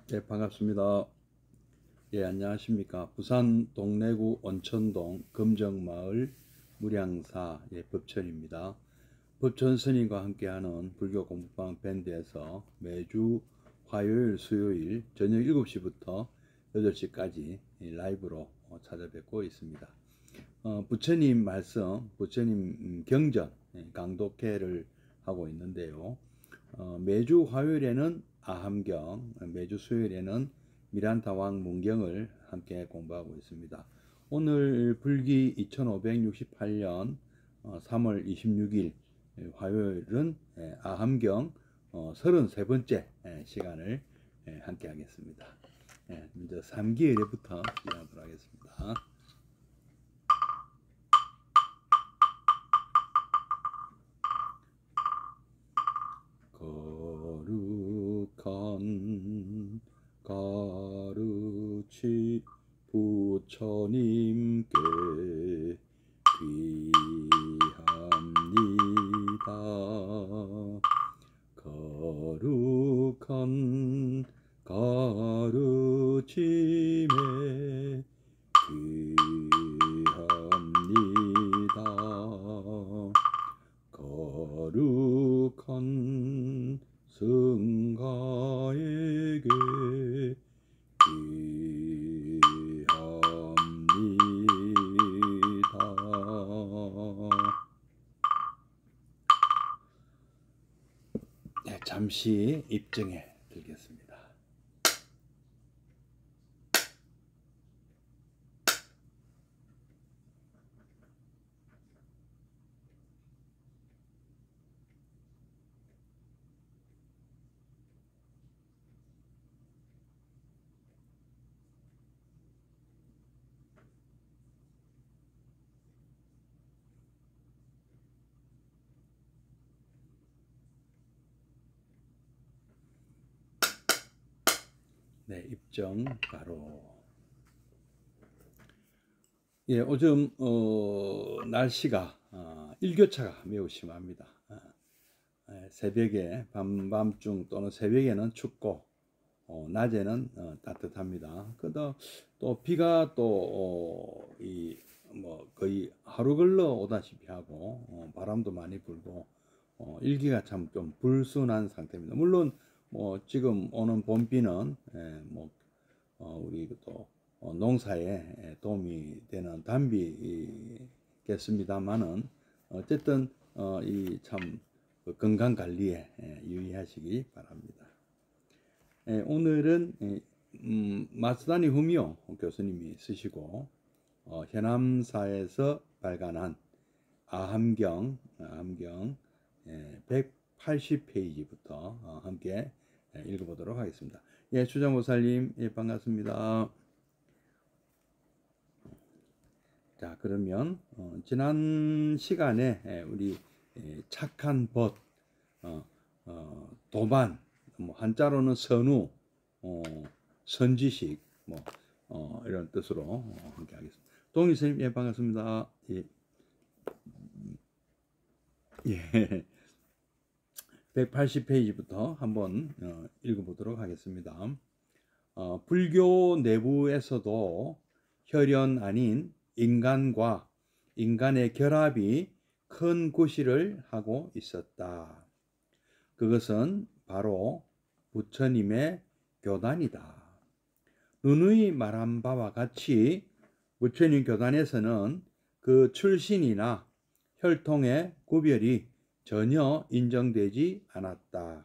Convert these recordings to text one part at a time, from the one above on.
네, 반갑습니다. 예, 안녕하십니까. 부산 동래구 온천동 금정마을 무량사 법천입니다. 법천 스님과 함께하는 불교 공부방 밴드에서 매주 화요일, 수요일 저녁 7시부터 8시까지 라이브로 찾아뵙고 있습니다. 부처님 말씀, 부처님 경전, 강독회를 하고 있는데요. 매주 화요일에는 아함경, 매주 수요일에는 미란타왕 문경을 함께 공부하고 있습니다. 오늘 불기 2568년 3월 26일 화요일은 아함경 33번째 시간을 함께 하겠습니다. 먼저 3기의례부터 시작하도록 하겠습니다. 거룩한 가르치 부처님께 귀합니다. 거룩한 가르침에 귀합니다. 거룩한 승가에게 귀합니다. 네, 잠시 입증해 드리겠습니다. 네, 입증 바로. 예, 요즘 날씨가 일교차가 매우 심합니다. 새벽에 밤중 또는 새벽에는 춥고 낮에는 따뜻합니다. 또 비가 또 거의 하루 걸러 오다시피 하고 바람도 많이 불고 일기가 참 좀 불순한 상태입니다. 물론 지금 오는 봄비는 우리 또 농사에 도움이 되는 단비겠습니다만은 어쨌든 이 참 건강 관리에 유의하시기 바랍니다. 오늘은 마츠다니 후미오 교수님이 쓰시고 현암사에서 발간한 아함경 180페이지부터 함께 읽어보도록 하겠습니다. 예, 추장보살님, 예, 반갑습니다. 자, 그러면 지난 시간에 우리 착한 벗, 도반, 한자로는 선우, 선지식, 이런 뜻으로 함께 하겠습니다. 동희선님, 예, 반갑습니다. 예. 예. 180페이지부터 한번 읽어보도록 하겠습니다. 불교 내부에서도 혈연 아닌 인간과 인간의 결합이 큰 구실을 하고 있었다. 그것은 바로 부처님의 교단이다. 누누이 말한 바와 같이 부처님 교단에서는 그 출신이나 혈통의 구별이 전혀 인정되지 않았다.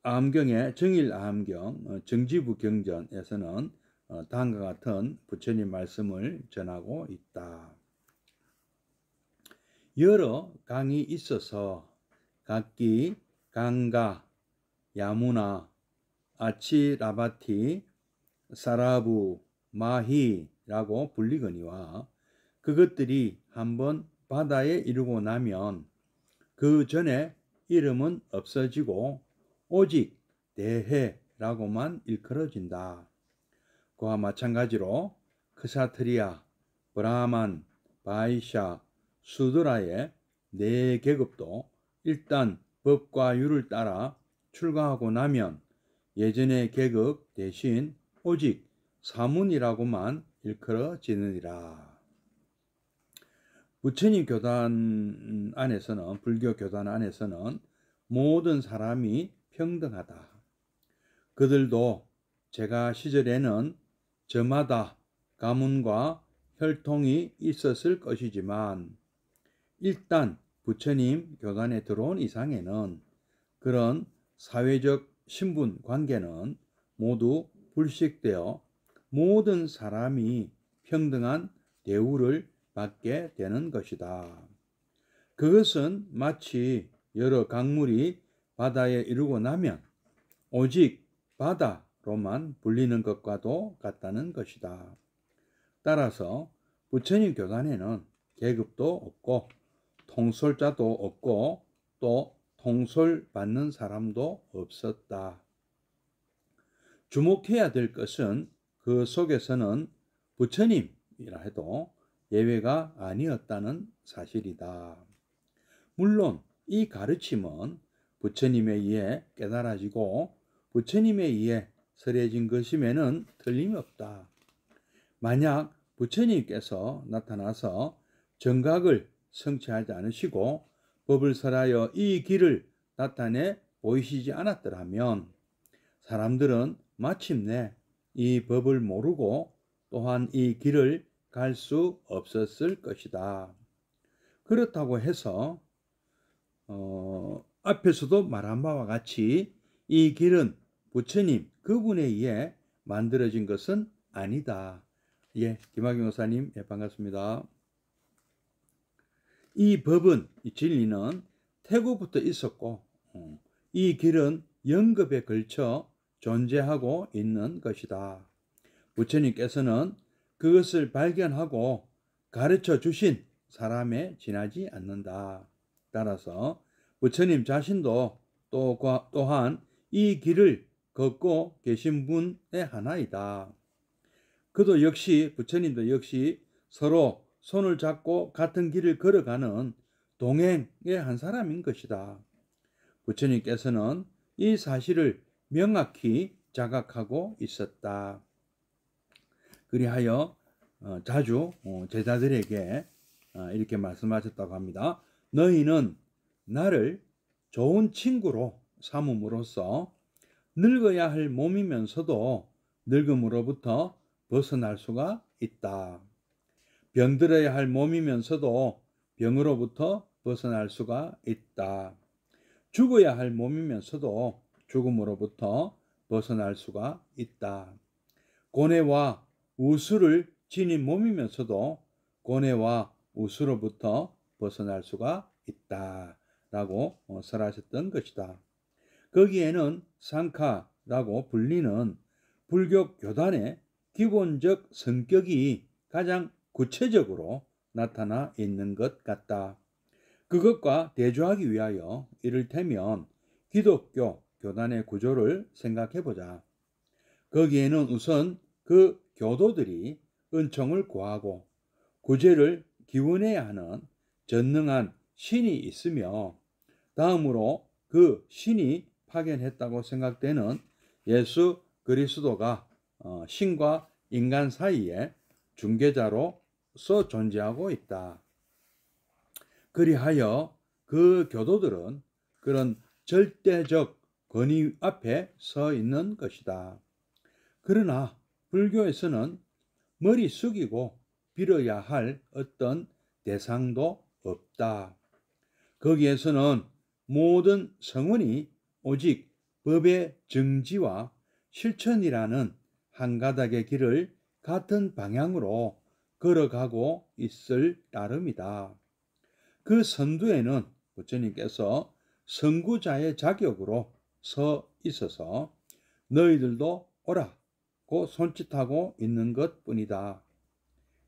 아함경의 정일아함경 정지부 경전에서는 다음과 같은 부처님 말씀을 전하고 있다. 여러 강이 있어서 각기 강가, 야무나, 아치라바티, 사라부, 마히라고 불리거니와 그것들이 한번 바다에 이르고 나면 그 전에 이름은 없어지고 오직 대해라고만 일컬어진다. 그와 마찬가지로 크사트리아, 브라만, 바이샤, 수드라의 네 계급도 일단 법과 율을 따라 출가하고 나면 예전의 계급 대신 오직 사문이라고만 일컬어지느니라. 부처님 교단 안에서는, 불교 교단 안에서는 모든 사람이 평등하다. 그들도 제가 시절에는 저마다 가문과 혈통이 있었을 것이지만 일단 부처님 교단에 들어온 이상에는 그런 사회적 신분 관계는 모두 불식되어 모든 사람이 평등한 대우를 받게 되는 것이다. 그것은 마치 여러 강물이 바다에 이르고 나면 오직 바다로만 불리는 것과도 같다는 것이다. 따라서 부처님 교단에는 계급도 없고 통솔자도 없고 또 통솔받는 사람도 없었다. 주목해야 될 것은 그 속에서는 부처님이라 해도 예외가 아니었다는 사실이다. 물론 이 가르침은 부처님에 의해 깨달아지고 부처님에 의해 설해진 것임에는 틀림이 없다. 만약 부처님께서 나타나서 정각을 성취하지 않으시고 법을 설하여 이 길을 나타내 보이시지 않았더라면 사람들은 마침내 이 법을 모르고 또한 이 길을 갈 수 없었을 것이다. 그렇다고 해서 앞에서도 말한 바와 같이 이 길은 부처님 그분에 의해 만들어진 것은 아니다. 예, 김학영 의사님, 예, 반갑습니다. 이 법은, 이 진리는 태고부터 있었고 이 길은 영급에 걸쳐 존재하고 있는 것이다. 부처님께서는 그것을 발견하고 가르쳐 주신 사람에 지나지 않는다. 따라서 부처님 자신도 또한 이 길을 걷고 계신 분의 하나이다. 그도 역시, 부처님도 역시 서로 손을 잡고 같은 길을 걸어가는 동행의 한 사람인 것이다. 부처님께서는 이 사실을 명확히 자각하고 있었다. 그리하여 자주 제자들에게 이렇게 말씀하셨다고 합니다. 너희는 나를 좋은 친구로 삼음으로써 늙어야 할 몸이면서도 늙음으로부터 벗어날 수가 있다. 병들어야 할 몸이면서도 병으로부터 벗어날 수가 있다. 죽어야 할 몸이면서도 죽음으로부터 벗어날 수가 있다. 고뇌와 우수를 지닌 몸이면서도 고뇌와 우수로부터 벗어날 수가 있다. 라고 설하셨던 것이다. 거기에는 상카라고 불리는 불교 교단의 기본적 성격이 가장 구체적으로 나타나 있는 것 같다. 그것과 대조하기 위하여 이를테면 기독교 교단의 구조를 생각해보자. 거기에는 우선 그 교도들이 은총을 구하고 구제를 기원해야 하는 전능한 신이 있으며 다음으로 그 신이 파견했다고 생각되는 예수 그리스도가 신과 인간 사이에 중개자로서 존재하고 있다. 그리하여 그 교도들은 그런 절대적 권위 앞에 서 있는 것이다. 그러나 불교에서는 머리 숙이고 빌어야 할 어떤 대상도 없다. 거기에서는 모든 성원이 오직 법의 정지와 실천이라는 한 가닥의 길을 같은 방향으로 걸어가고 있을 따름이다. 그 선두에는 부처님께서 선구자의 자격으로 서 있어서 너희들도 오라고 손짓하고 있는 것뿐이다.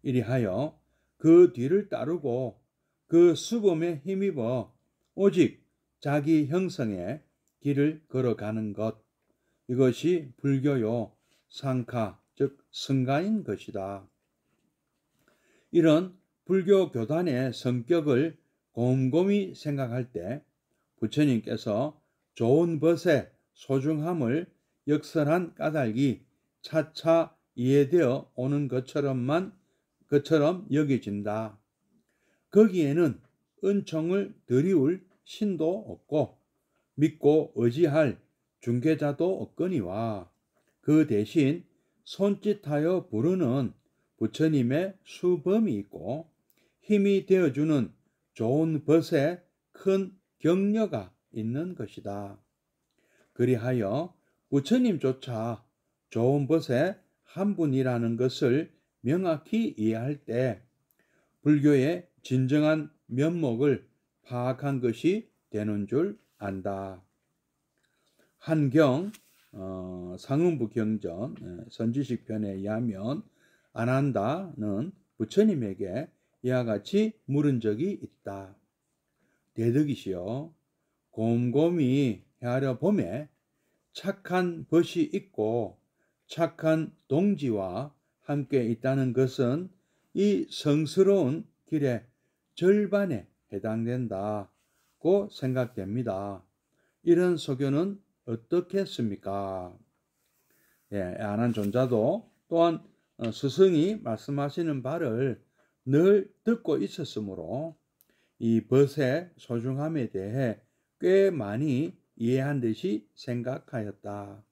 이리하여 그 뒤를 따르고 그 수범에 힘입어 오직 자기 형성의 길을 걸어가는 것, 이것이 불교요 상카, 즉 성가인 것이다. 이런 불교 교단의 성격을 곰곰이 생각할 때 부처님께서 좋은 벗의 소중함을 역설한 까닭이 차차 이해되어 오는 것처럼 여겨진다. 거기에는 은총을 드리울 신도 없고 믿고 의지할 중개자도 없거니와 그 대신 손짓하여 부르는 부처님의 수범이 있고 힘이 되어주는 좋은 벗에 큰 격려가 있는 것이다. 그리하여 부처님조차 좋은 벗의 한 분이라는 것을 명확히 이해할 때 불교의 진정한 면목을 파악한 것이 되는 줄 안다. 한경 상응부 경전 선지식 편에 의하면 아난다는 부처님에게 이와 같이 물은 적이 있다. 대덕이시여, 곰곰이 헤아려 보매 착한 벗이 있고 착한 동지와 함께 있다는 것은 이 성스러운 길의 절반에 해당된다고 생각됩니다. 이런 소견은 어떻겠습니까? 예, 아난존자도 또한 스승이 말씀하시는 바를 늘 듣고 있었으므로 이 벗의 소중함에 대해 꽤 많이 이해한 듯이 생각하였다.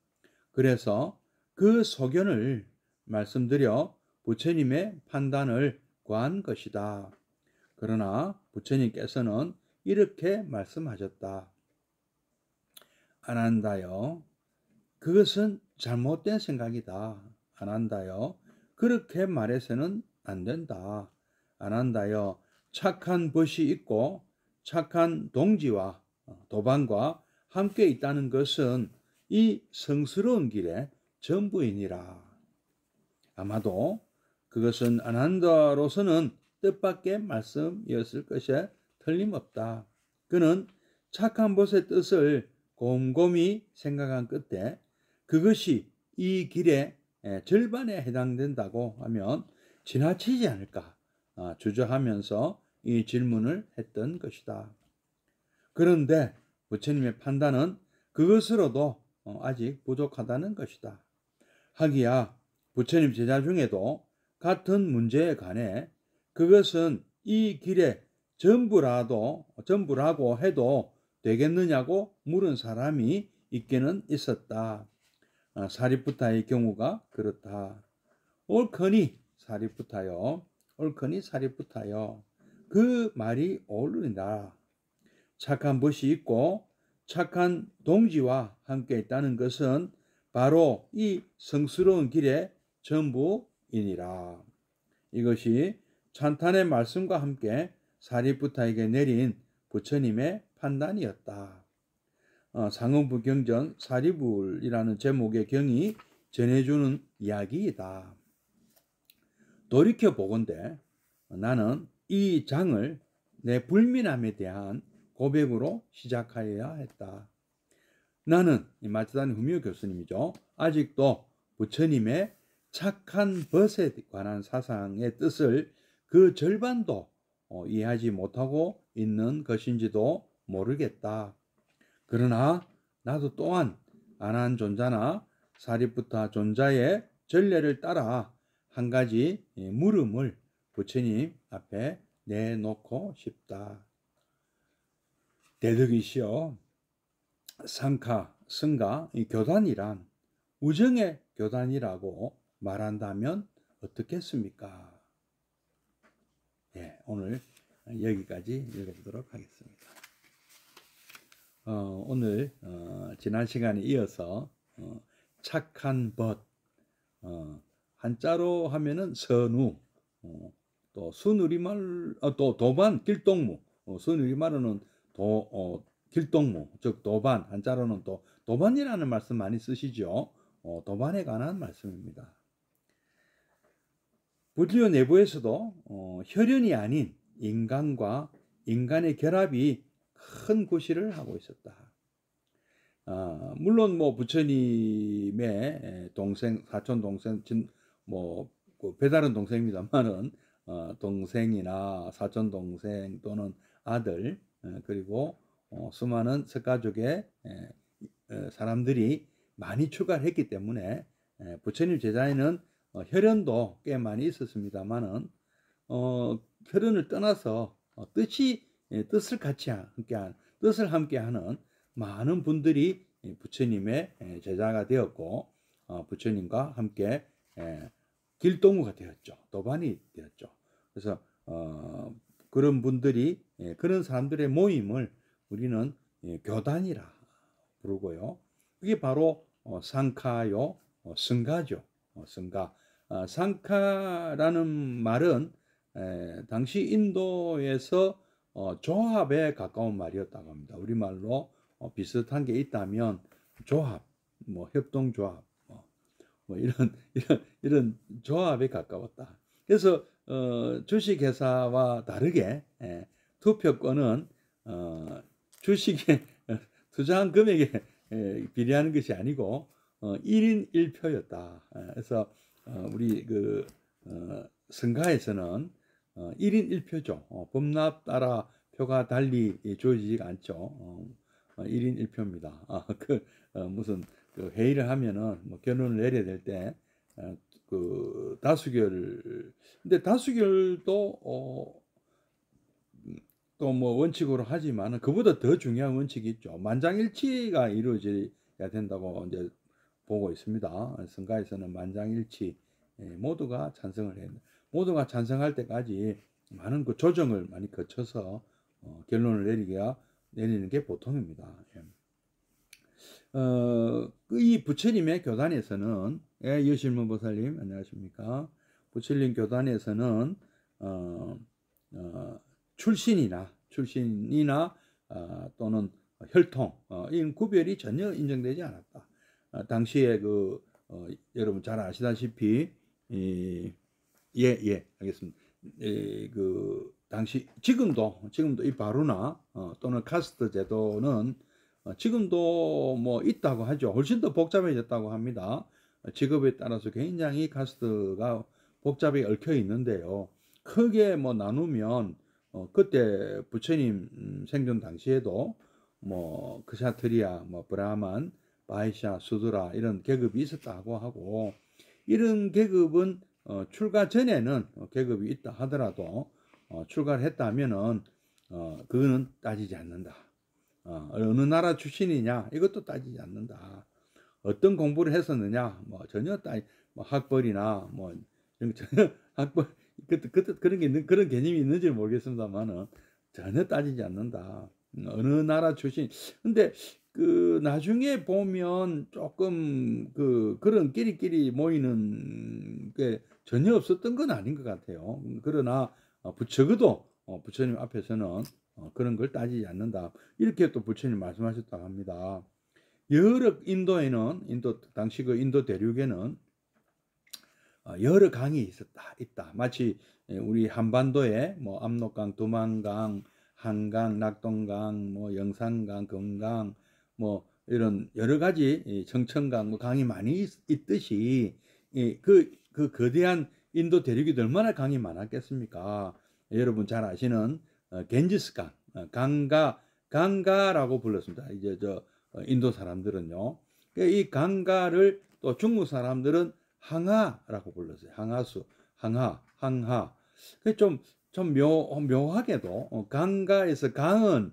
그래서 그 소견을 말씀드려 부처님의 판단을 구한 것이다. 그러나 부처님께서는 이렇게 말씀하셨다. 아난다여, 그것은 잘못된 생각이다. 아난다여, 그렇게 말해서는 안 된다. 아난다여, 착한 벗이 있고 착한 동지와 도반과 함께 있다는 것은 이 성스러운 길의 전부이니라. 아마도 그것은 아난다로서는 뜻밖의 말씀이었을 것에 틀림없다. 그는 착한 벗의 뜻을 곰곰이 생각한 끝에 그것이 이 길의 절반에 해당된다고 하면 지나치지 않을까 주저하면서 이 질문을 했던 것이다. 그런데 부처님의 판단은 그것으로도 아직 부족하다는 것이다. 하기야 부처님 제자 중에도 같은 문제에 관해 그것은 이 길의 전부라고 해도 되겠느냐고 물은 사람이 있기는 있었다. 사리푸타의 경우가 그렇다. 옳거니 사리푸타여, 옳거니 사리푸타여, 그 말이 옳으리라. 착한 벗이 있고 착한 동지와 함께 있다는 것은 바로 이 성스러운 길의 전부이니라. 이것이 찬탄의 말씀과 함께 사리푸타에게 내린 부처님의 판단이었다. 상응부 경전 사리불이라는 제목의 경이 전해주는 이야기이다. 돌이켜보건대 나는 이 장을 내 불민함에 대한 고백으로 시작하여야 했다. 나는 마츠다니 후미오 교수님이죠. 아직도 부처님의 착한 벗에 관한 사상의 뜻을 그 절반도 이해하지 못하고 있는 것인지도 모르겠다. 그러나 나도 또한 아난존자나 사리푸타 존자의 전례를 따라 한 가지 물음을 부처님 앞에 내놓고 싶다. 대덕이시여, 상카, 승가, 이 교단이란 우정의 교단이라고 말한다면 어떻겠습니까? 예, 오늘 여기까지 읽어보도록 하겠습니다. 오늘 지난 시간에 이어서 착한 벗, 한자로 하면은 선우, 또 순우리말, 또 도반, 길동무, 순우리말로는 길동무, 즉 도반, 한자로는 또 도반이라는 말씀 많이 쓰시죠. 도반에 관한 말씀입니다. 불교 내부에서도 혈연이 아닌 인간과 인간의 결합이 큰 구실을 하고 있었다. 물론 뭐 부처님의 동생, 사촌 동생, 배다른 동생입니다만은 동생이나 사촌 동생 또는 아들, 그리고 수많은 석가족의 사람들이 많이 출가를 했기 때문에 부처님 제자에는 혈연도 꽤 많이 있었습니다만은 혈연을 떠나서 뜻을 같이 함께한 뜻을 함께하는 많은 분들이 부처님의 제자가 되었고 부처님과 함께 길동무가 되었죠. 도반이 되었죠. 그래서 그런 분들이 그런 사람들의 모임을 우리는 교단이라 부르고요. 그게 바로 상카요, 승가죠. 승가. 상카라는 말은 당시 인도에서 조합에 가까운 말이었다고 합니다. 우리말로 비슷한 게 있다면 조합, 뭐 협동조합, 뭐 이런 조합에 가까웠다. 그래서 주식회사와 다르게 투표권은 주식에 투자한 금액에 비례하는 것이 아니고 1인 1표였다. 그래서 우리 그 선가에서는 1인 1표죠. 법납 따라 표가 달리 주어지지가 않죠. 1인 1표입니다. 무슨 그 회의를 하면은 뭐 결론을 내려야 될 때 그 다수결, 근데 다수결도 또 뭐 원칙으로 하지만 그보다 더 중요한 원칙이 있죠. 만장일치가 이루어져야 된다고 이제 보고 있습니다. 선가에서는 만장일치, 모두가 찬성을 해야 된다. 모두가 찬성할 때까지 많은 그 조정을 많이 거쳐서 결론을 내리는 게 보통입니다. 이 부처님의 교단에서는 여실문 보살님 안녕하십니까? 부처님 교단에서는 출신이나 또는 혈통 이런 구별이 전혀 인정되지 않았다. 당시에 여러분 잘 아시다시피 알겠습니다. 당시 지금도 이 바루나 또는 카스트 제도는 지금도 뭐 있다고 하죠. 훨씬 더 복잡해졌다고 합니다. 직업에 따라서 굉장히 카스트가 복잡하게 얽혀 있는데요. 크게 뭐 나누면 그때 부처님 생전 당시에도 뭐 크샤트리아, 뭐 브라만, 바이샤, 수드라 이런 계급이 있었다고 하고, 이런 계급은 출가 전에는 계급이 있다 하더라도 출가를 했다면은 그거는 따지지 않는다. 어느 나라 출신이냐 이것도 따지지 않는다. 어떤 공부를 했었느냐 뭐 전혀 뭐 학벌이나 뭐 전혀 학벌 그런 개념이 있는지 모르겠습니다만은 전혀 따지지 않는다. 어느 나라 출신. 근데 나중에 보면 조금 그런 끼리끼리 모이는 게 전혀 없었던 건 아닌 것 같아요. 그러나 적어도 부처님 앞에서는 그런 걸 따지지 않는다. 이렇게 또 부처님 말씀하셨다고 합니다. 당시 그 인도 대륙에는 여러 강이 있다. 마치 우리 한반도에 뭐 압록강, 두만강, 한강, 낙동강, 뭐 영산강, 금강, 뭐 이런 여러 가지 청천강, 뭐 강이 많이 있듯이 그 거대한 인도 대륙이 얼마나 강이 많았겠습니까? 여러분 잘 아시는 겐지스강, 강가라고 불렀습니다. 이제 인도 사람들은요. 이 강가를 또 중국 사람들은 항하라고 불렀어요. 항하. 좀 묘하게도 강가에서 강은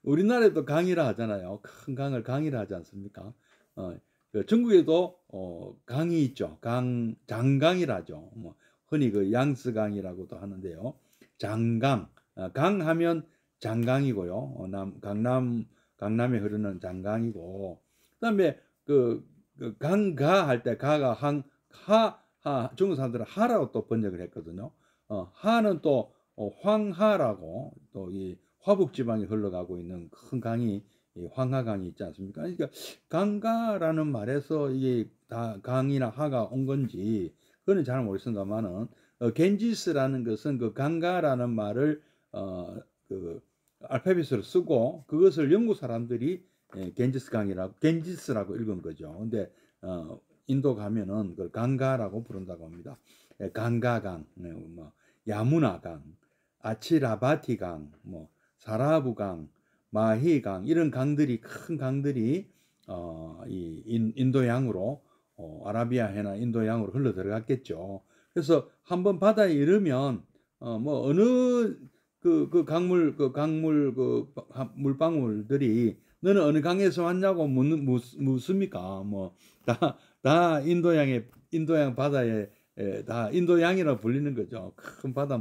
우리나라에도 강이라 하잖아요. 큰 강을 강이라 하지 않습니까? 중국에도 강이 있죠. 장강이라 하죠. 뭐 흔히 양스강이라고도 하는데요. 장강, 강하면 장강이고요. 강남에 흐르는 장강이고, 그다음에 강가 할 때 가가 중국 사람들은 하라고 또 번역을 했거든요. 하는 또 황하라고, 또 이 화북 지방에 흘러가고 있는 큰 강이 황하강이 있지 않습니까? 그러니까 강가라는 말에서 이게 다 강이나 하가 온 건지 그거는 잘 모르겠습니다만은 겐지스라는 것은 그 강가라는 말을 알파벳으로 쓰고 그것을 영국 사람들이 겐지스라고 읽은 거죠. 근데 인도 가면은 그걸 강가라고 부른다고 합니다. 강가강, 뭐 야무나강, 아치라바티강, 뭐 사라부강, 마히강 이런 강들이 큰 강들이 이 인도양으로 아라비아해나 인도양으로 흘러 들어갔겠죠. 그래서 한번 바다에 이르면 뭐 어느 그 강물 물방울들이 너는 어느 강에서 왔냐고 묻습니까? 뭐 다 인도양 바다에 다 인도양이라 불리는 거죠. 큰 바다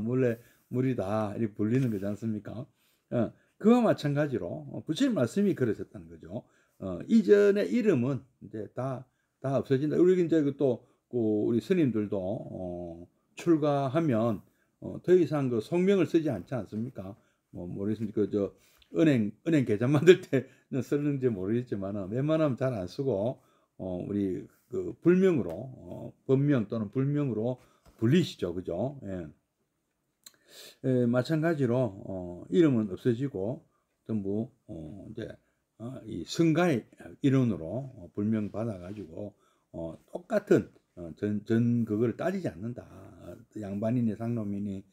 물이다 이렇게 불리는 거지 않습니까? 그와 마찬가지로 부처님 말씀이 그러셨다는 거죠. 이전의 이름은 이제 다 없어진다. 우리 이제 또 우리 스님들도 출가하면 더 이상 그 성명을 쓰지 않지 않습니까? 뭐 모르겠습니다. 그저 은행 계좌 만들 때는 쓰는지 모르겠지만 웬만하면 잘 안 쓰고 우리 그 불명으로 본명 또는 불명으로 불리시죠, 그죠? 예. 마찬가지로 이름은 없어지고 전부 이제 이 승가의 이론으로 불명 받아가지고 똑같은 전 그걸 따지지 않는다. 양반이니 상놈이니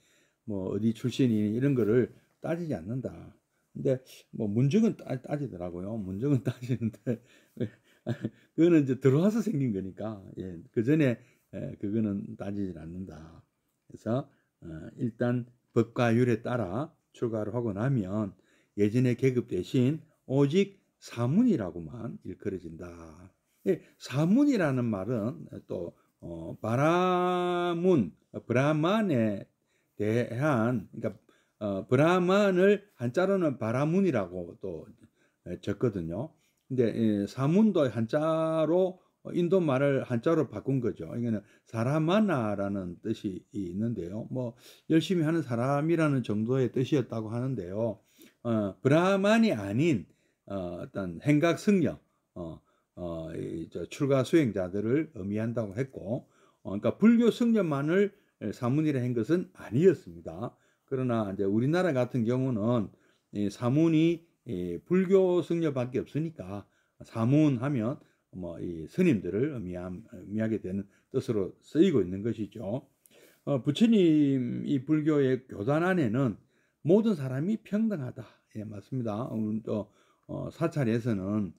뭐 어디 출신이니 이런 거를 따지지 않는다. 근데 뭐 문정은 따지더라고요. 문정은 따지는데 그거는 이제 들어와서 생긴 거니까 그 전에 그거는 따지질 않는다. 그래서 일단 법과 율에 따라 출가를 하고 나면 예전의 계급 대신 오직 사문이라고만 일컬어진다. 사문이라는 말은 또 바라문, 브라만에 대한 그러니까 브라만을 한자로는 바라문이라고 또 적거든요. 근데 사문도 한자로 인도 말을 한자로 바꾼 거죠. 이거는 사람하나라는 뜻이 있는데요. 뭐 열심히 하는 사람이라는 정도의 뜻이었다고 하는데요. 브라만이 아닌 어떤 행각 승려, 출가 수행자들을 의미한다고 했고, 그러니까 불교 승려만을 사문이라 한 것은 아니었습니다. 그러나 이제 우리나라 같은 경우는 사문이 불교 승려밖에 없으니까 사문하면 뭐 이 스님들을 의미하게 되는 뜻으로 쓰이고 있는 것이죠. 부처님 이 불교의 교단 안에는 모든 사람이 평등하다. 예, 맞습니다. 또 사찰에서는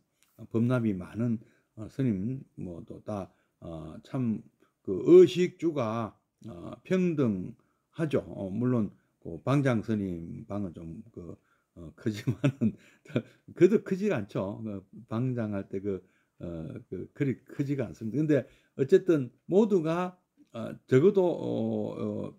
법납이 많은 스님 뭐 또 다 참 그 의식주가 평등하죠. 물론 그 방장 스님 방은 좀 크지만은 그도 크지가 않죠. 방장할 때 그리 크지가 않습니다. 근데 어쨌든 모두가 적어도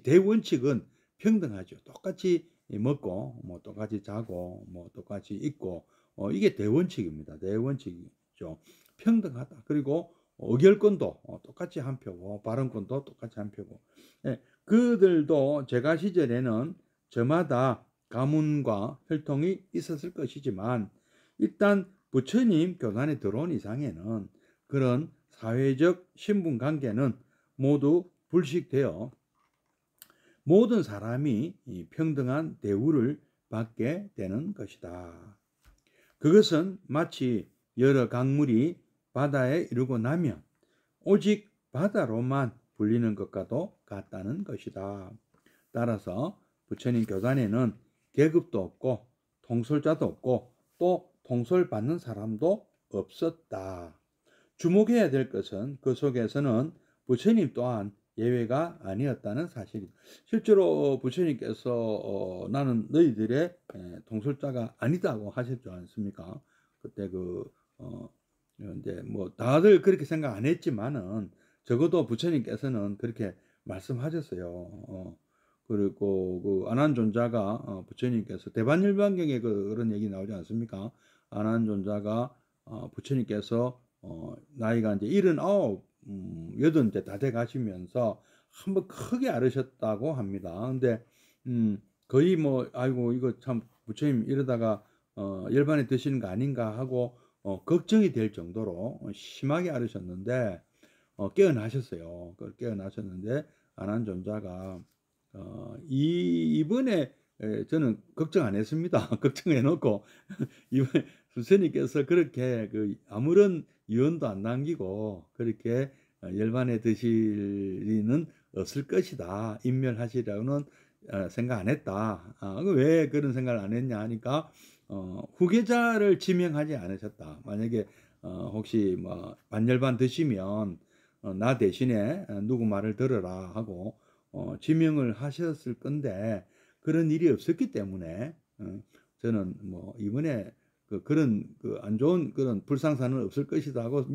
대원칙은 평등하죠. 똑같이 먹고 뭐 똑같이 자고 뭐 똑같이 입고 이게 대원칙입니다. 대원칙이죠. 평등하다. 그리고 의결권도 똑같이 한 표고 발언권도 똑같이 한 표고. 그들도 제가 시절에는 저마다 가문과 혈통이 있었을 것이지만 일단 부처님 교단에 들어온 이상에는 그런 사회적 신분 관계는 모두 불식되어 모든 사람이 평등한 대우를 받게 되는 것이다. 그것은 마치 여러 강물이 바다에 이르고 나면 오직 바다로만 불리는 것과도 같다는 것이다. 따라서 부처님 교단에는 계급도 없고 통솔자도 없고 또 통솔받는 사람도 없었다. 주목해야 될 것은 그 속에서는 부처님 또한 예외가 아니었다는 사실이다. 실제로 부처님께서 나는 너희들의 통솔자가 아니다고 하셨지 않습니까? 그때 이제 뭐 다들 그렇게 생각 안 했지만은 적어도 부처님께서는 그렇게 말씀하셨어요. 그리고 그 아난존자가 부처님께서 대반일반경에 그런 얘기 나오지 않습니까? 아난존자가 부처님께서 나이가 이제 79, 80대 다 돼 가시면서 한번 크게 앓으셨다고 합니다. 근데 거의 뭐 아이고 이거 참 부처님 이러다가 열반에 드시는 거 아닌가 하고 걱정이 될 정도로 심하게 앓으셨는데 깨어나셨어요. 깨어나셨는데 아난존자가 이번에 저는 걱정 안 했습니다. 걱정해놓고 이번에 스님께서 그렇게 아무런 유언도 안 남기고 그렇게 열반에 드실 리는 없을 것이다. 인멸하시려고는 생각 안 했다. 왜 그런 생각을 안 했냐 하니까 후계자를 지명하지 않으셨다. 만약에 혹시 뭐 반열반 드시면 나 대신에 누구 말을 들어라 하고 지명을 하셨을 건데 그런 일이 없었기 때문에 저는 뭐 이번에 그런 안 좋은 그런 불상사는 없을 것이다 하고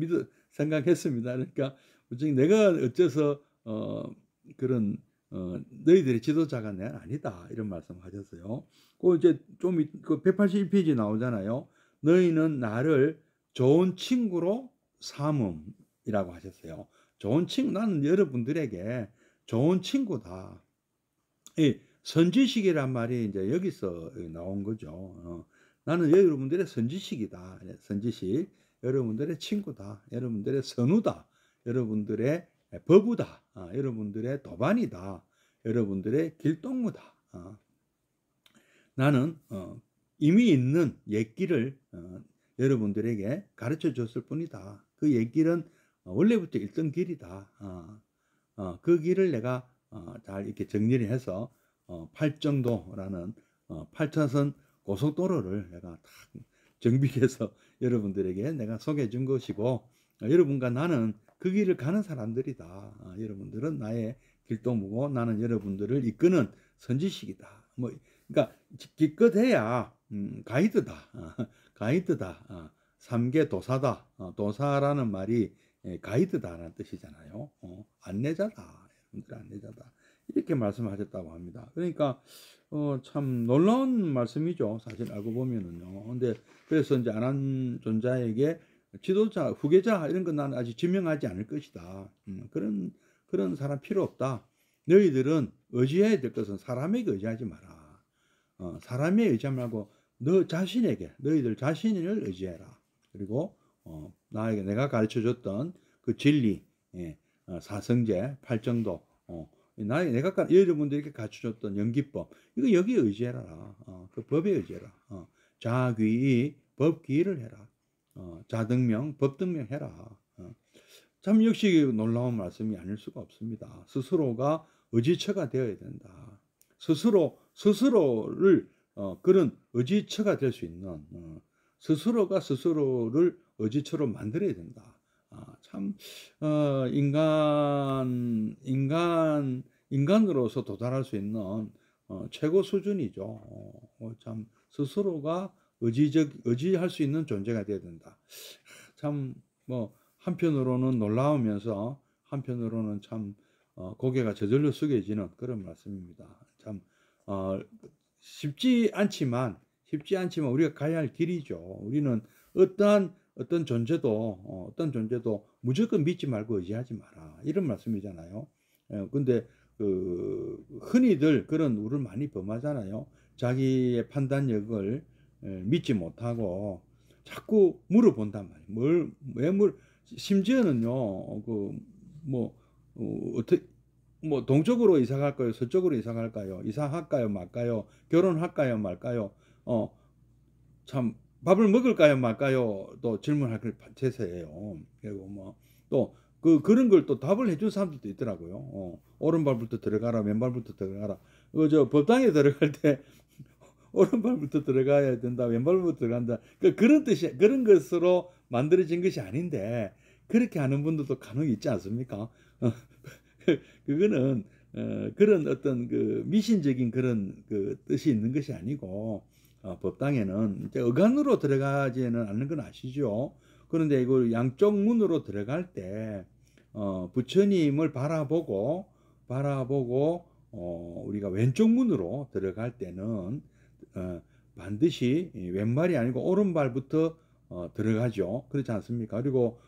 생각했습니다. 그러니까 내가 어째서 그런 너희들의 지도자가 내가 아니다 이런 말씀하셨어요. 그 이제 좀 그 181페이지 나오잖아요. 너희는 나를 좋은 친구로 삼음이라고 하셨어요. 좋은 친구, 나는 여러분들에게 좋은 친구다. 이 선지식이란 말이 이제 여기서 나온 거죠. 나는 여러분들의 선지식이다. 선지식, 여러분들의 친구다. 여러분들의 선우다. 여러분들의 버부다. 여러분들의 도반이다. 여러분들의 길동무다. 나는 이미 있는 옛길을 여러분들에게 가르쳐 줬을 뿐이다. 그 옛길은 원래부터 있던 길이다. 그 길을 내가 잘 이렇게 정리를 해서 팔정도라는 8차선 고속도로를 내가 딱 정비해서 여러분들에게 내가 소개해 준 것이고 여러분과 나는 그 길을 가는 사람들이다. 여러분들은 나의 길동무고 나는 여러분들을 이끄는 선지식이다. 뭐 그러니까 기껏해야 가이드다. 가이드다. 삼계 도사다. 도사라는 말이 가이드다라는 뜻이잖아요. 안내자다. 여러분들 안내자다. 이렇게 말씀하셨다고 합니다. 그러니까 참 놀라운 말씀이죠. 사실 알고 보면은요. 근데 그래서 이제 안한 존자에게 지도자, 후계자 이런 건 나는 아직 지명하지 않을 것이다. 그런 사람 필요 없다. 너희들은 의지해야 될 것은 사람에게 의지하지 마라. 사람에 의지하지 말고 너 자신에게, 너희들 자신을 의지해라. 그리고 나에게 내가 가르쳐줬던 그 진리, 사성제, 팔정도, 내가 여러분들에게 가르쳐줬던 연기법, 이거 여기에 의지해라. 그 법에 의지해라. 자귀, 법귀를 해라. 자등명, 법등명 해라. 참 역시 놀라운 말씀이 아닐 수가 없습니다. 스스로가 의지처가 되어야 된다. 스스로를 그런 의지처가 될 수 있는 스스로가 스스로를 의지처로 만들어야 된다. 참 인간으로서 도달할 수 있는 최고 수준이죠. 참 스스로가 의지할 수 있는 존재가 되어야 된다. 참 뭐 한편으로는 놀라우면서 한편으로는 참 고개가 저절로 숙여지는 그런 말씀입니다. 참 쉽지 않지만 우리가 가야 할 길이죠. 우리는 어떤 존재도 무조건 믿지 말고 의지하지 마라. 이런 말씀이잖아요. 근데 흔히들 그런 우를 많이 범하잖아요. 자기의 판단력을 믿지 못하고 자꾸 물어본단 말이에요. 심지어는요, 어떻게, 동쪽으로 이사 갈까요? 서쪽으로 이사 갈까요? 이사할까요? 말까요? 결혼할까요? 말까요? 참, 밥을 먹을까요? 말까요? 또 질문할 걸 제세예요. 그리고 그런 걸 또 답을 해준 사람들도 있더라고요. 오른발부터 들어가라, 왼발부터 들어가라. 법당에 들어갈 때, 오른발부터 들어가야 된다, 왼발부터 들어간다. 그런 뜻이, 그런 것으로 만들어진 것이 아닌데, 그렇게 하는 분들도 간혹 있지 않습니까? 그거는, 그런 어떤 미신적인 그런 뜻이 있는 것이 아니고, 법당에는 이제 어간으로 들어가지는 않는 건 아시죠? 그런데 이걸 양쪽 문으로 들어갈 때, 부처님을 바라보고, 우리가 왼쪽 문으로 들어갈 때는, 반드시 왼발이 아니고 오른발부터 들어가죠. 그렇지 않습니까? 그리고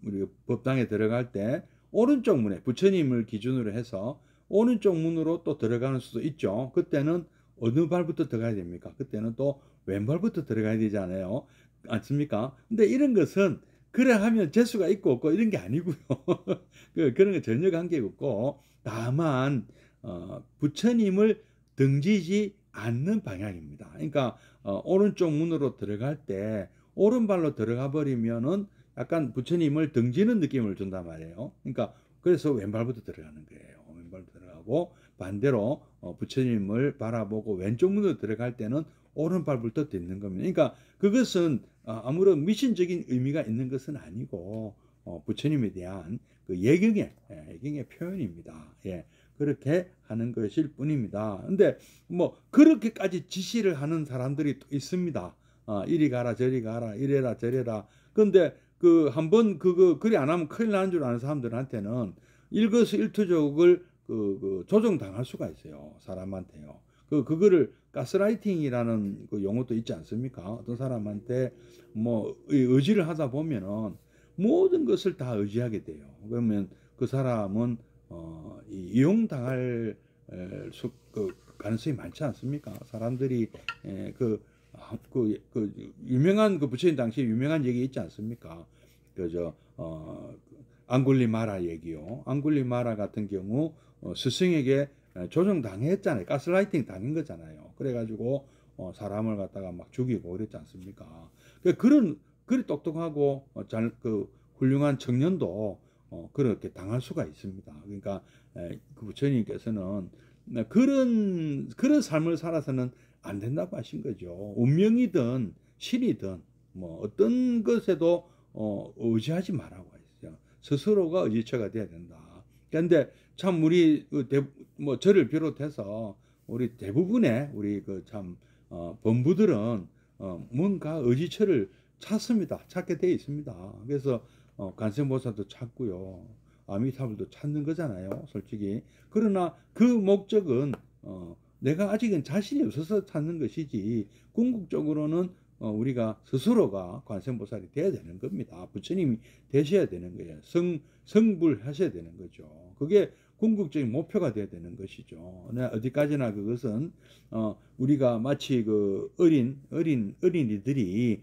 우리 법당에 들어갈 때 오른쪽 문에 부처님을 기준으로 해서 오른쪽 문으로 또 들어가는 수도 있죠. 그때는 어느 발부터 들어가야 됩니까? 그때는 또 왼발부터 들어가야 되잖아요. 않습니까? 근데 이런 것은 그래 하면 재수가 있고 없고 이런 게 아니고요. 그런 거 전혀 관계가 없고 다만 부처님을 등지지 않는 방향입니다. 그러니까 오른쪽 문으로 들어갈 때 오른발로 들어가 버리면은 약간 부처님을 등지는 느낌을 준단 말이에요. 그러니까 그래서 왼발부터 들어가는 거예요. 왼발부터 들어가고 반대로 부처님을 바라보고 왼쪽 문으로 들어갈 때는 오른발부터 딛는 겁니다. 그러니까 그것은 아무런 미신적인 의미가 있는 것은 아니고 부처님에 대한 그 예경의 표현입니다. 예, 그렇게 하는 것일 뿐입니다. 근데 뭐 그렇게까지 지시를 하는 사람들이 또 있습니다. 이리 가라 저리 가라 이래라 저래라. 근데 그 한번 그거 그리 안 하면 큰일 나는 줄 아는 사람들한테는 일거수일투족을 그 조정당할 수가 있어요. 사람한테요. 그거를 가스라이팅이라는 그 용어도 있지 않습니까? 어떤 사람한테 뭐 의지를 하다 보면은 모든 것을 다 의지하게 돼요. 그러면 그 사람은 이용당할 그 가능성이 많지 않습니까? 사람들이 유명한 그 부처님 당시에 유명한 얘기 있지 않습니까? 그저 앙굴리마라 얘기요. 앙굴리마라 같은 경우 스승에게 조종당했잖아요. 가스라이팅 당한 거잖아요. 그래가지고 사람을 갖다가 막 죽이고 그랬지 않습니까? 그리 똑똑하고 그 훌륭한 청년도 그렇게 당할 수가 있습니다. 그러니까 그 부처님께서는 그런 삶을 살아서는 안 된다고 하신 거죠. 운명이든 실이든 뭐 어떤 것에도 의지하지 말라고 하시죠. 스스로가 의지처가 돼야 된다. 그런데 참 우리 뭐 저를 비롯해서 우리 대부분의 우리 그 참 범부들은 뭔가 의지처를 찾게 돼 있습니다. 그래서 관세음보살도 찾고요, 아미타불도 찾는 거잖아요, 솔직히. 그러나 그 목적은 내가 아직은 자신이 없어서 찾는 것이지, 궁극적으로는 우리가 스스로가 관세음보살이 돼야 되는 겁니다. 부처님이 되셔야 되는 거예요. 성불하셔야 되는 거죠. 그게 궁극적인 목표가 돼야 되는 것이죠. 어디까지나 그것은 우리가 마치 그 어린이들이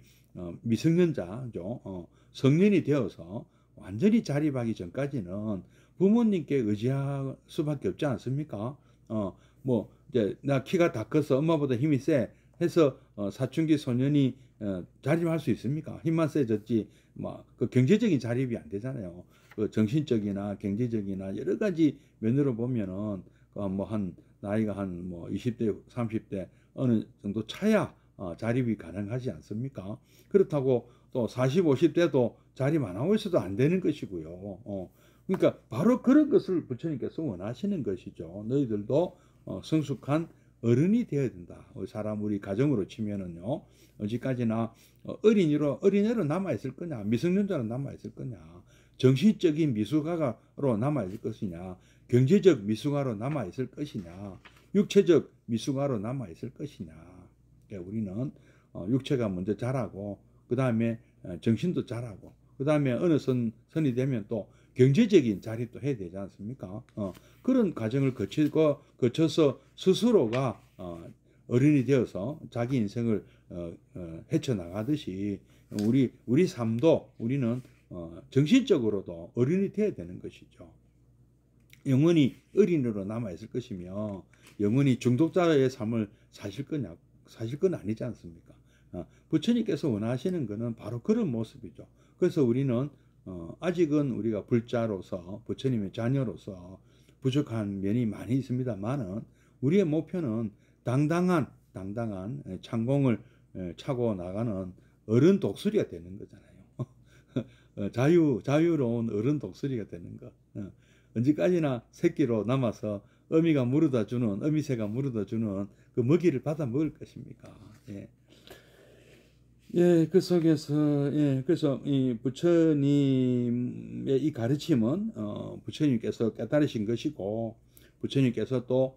미성년자죠. 성년이 되어서 완전히 자립하기 전까지는 부모님께 의지할 수밖에 없지 않습니까? 뭐 이제 나 키가 다 커서 엄마보다 힘이 세 해서 사춘기 소년이 자립할 수 있습니까? 힘만 세졌지 뭐 그 경제적인 자립이 안 되잖아요. 그 정신적이나 경제적이나 여러 가지 면으로 보면은 뭐 한 나이가 한 뭐 20대 30대 어느 정도 차야 자립이 가능하지 않습니까? 그렇다고 또 40, 50대도 자립 안 하고 있어도 안 되는 것이고요. 그러니까 바로 그런 것을 부처님께서 원하시는 것이죠. 너희들도 성숙한 어른이 되어야 된다. 우리 가정으로 치면은요, 어디까지나 어린애로 남아있을 거냐, 미성년자로 남아있을 거냐, 정신적인 미숙아로 남아있을 것이냐, 경제적 미숙아로 남아있을 것이냐, 육체적 미숙아로 남아있을 것이냐. 그러니까 우리는 육체가 먼저 자라고, 그 다음에 정신도 자라고, 그 다음에 어느 선이 되면 또 경제적인 자립도 해야 되지 않습니까? 그런 과정을 거쳐서 스스로가 어른이 되어서 자기 인생을 헤쳐나가듯이 우리 삶도 우리는 정신적으로도 어른이 되어야 되는 것이죠. 영원히 어린이로 남아있을 것이며 영원히 중독자의 삶을 사실 건 아니지 않습니까? 부처님께서 원하시는 것은 바로 그런 모습이죠. 그래서 우리는 아직은 우리가 불자로서 부처님의 자녀로서 부족한 면이 많이 있습니다만은 우리의 목표는 당당한 창공을 차고 나가는 어른 독수리가 되는 거잖아요. 자유로운 어른 독수리가 되는 거. 언제까지나 새끼로 남아서 어미새가 물어다 주는 그 먹이를 받아 먹을 것입니까? 예. 예, 그 속에서, 예, 그래서 이 부처님의 이 가르침은, 부처님께서 깨달으신 것이고, 부처님께서 또,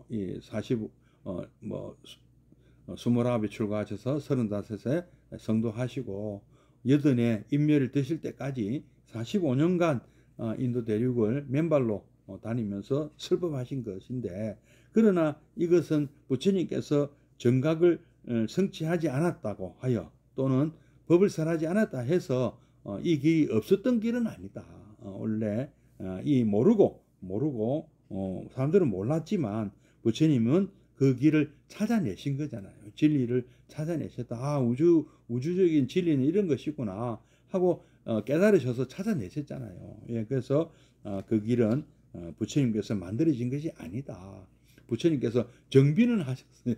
이 29에 출가하셔서 35에 성도하시고, 80에 인멸을 드실 때까지 45년간 인도 대륙을 맨발로 다니면서 설법하신 것인데, 그러나 이것은 부처님께서 정각을 성취하지 않았다고 하여 또는 법을 설하지 않았다 해서 이 길이 없었던 길은 아니다. 원래 이 모르고 사람들은 몰랐지만 부처님은 그 길을 찾아내신 거잖아요. 진리를 찾아내셨다. 우주적인 진리는 이런 것이구나 하고 깨달으셔서 찾아내셨잖아요. 예, 그래서 그 길은 부처님께서 만들어진 것이 아니다. 부처님께서 정비는 하셨어요.